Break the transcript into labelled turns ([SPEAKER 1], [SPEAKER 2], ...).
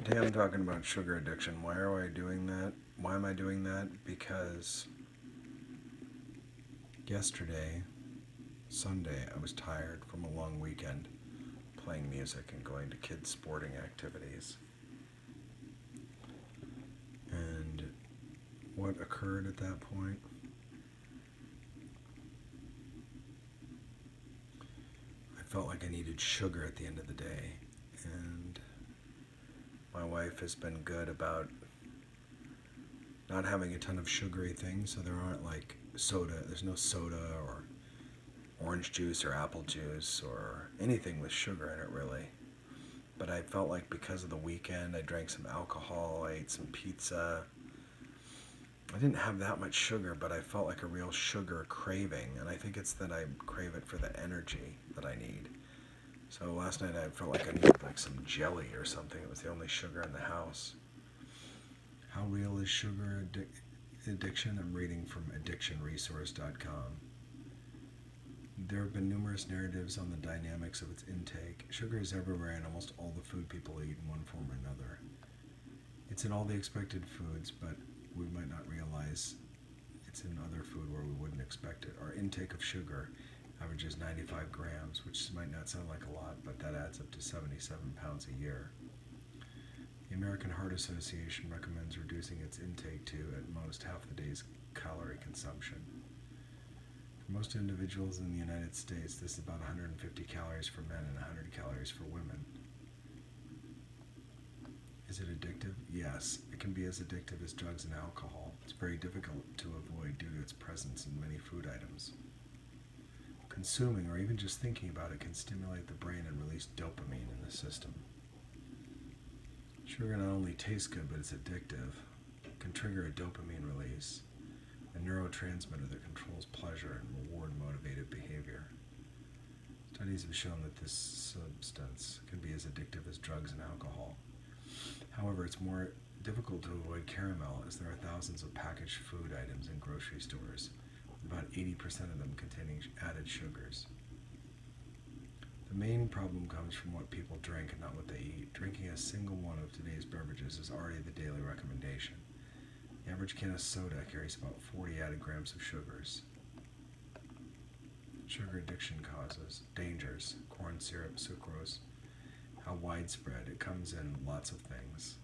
[SPEAKER 1] Today I'm talking about sugar addiction. Why are I doing that? Why am I doing that? Because yesterday, Sunday, I was tired from a long weekend playing music and going to kids' sporting activities. And what occurred at that point? I felt like I needed sugar at the end of the day. And my wife has been good about not having a ton of sugary things, so there aren't like soda, there's no soda or orange juice or apple juice or anything with sugar in it really. But I felt like because of the weekend, I drank some alcohol, I ate some pizza. I didn't have that much sugar, but I felt like a real sugar craving, and I think it's that I crave it for the energy that I need. So last night I felt like I needed like some jelly or something. It was the only sugar in the house. How real is sugar addiction? I'm reading from addictionresource.com. There have been numerous narratives on the dynamics of its intake. Sugar is everywhere in almost all the food people eat in one form or another. It's in all the expected foods, but we might not realize it's in other food where we wouldn't expect it. Our intake of sugar averages 95 grams, which might not sound like a lot, but that adds up to 77 pounds a year. The American Heart Association recommends reducing its intake to, at most, half the day's calorie consumption. For most individuals in the United States, this is about 150 calories for men and 100 calories for women. Is it addictive? Yes. It can be as addictive as drugs and alcohol. It's very difficult to avoid due to its presence in many food items. Consuming or even just thinking about it can stimulate the brain and release dopamine in the system. Sugar not only tastes good, but it's addictive. It can trigger a dopamine release, a neurotransmitter that controls pleasure and reward-motivated behavior. Studies have shown that this substance can be as addictive as drugs and alcohol. However, it's more difficult to avoid caramel as there are thousands of packaged food items in grocery stores, with about 80% of them containing added sugars. The main problem comes from what people drink and not what they eat. Drinking a single one of today's beverages is already the daily recommendation. The average can of soda carries about 40 added grams of sugars. Sugar addiction causes dangers: corn syrup, sucrose. How widespread? It comes in lots of things.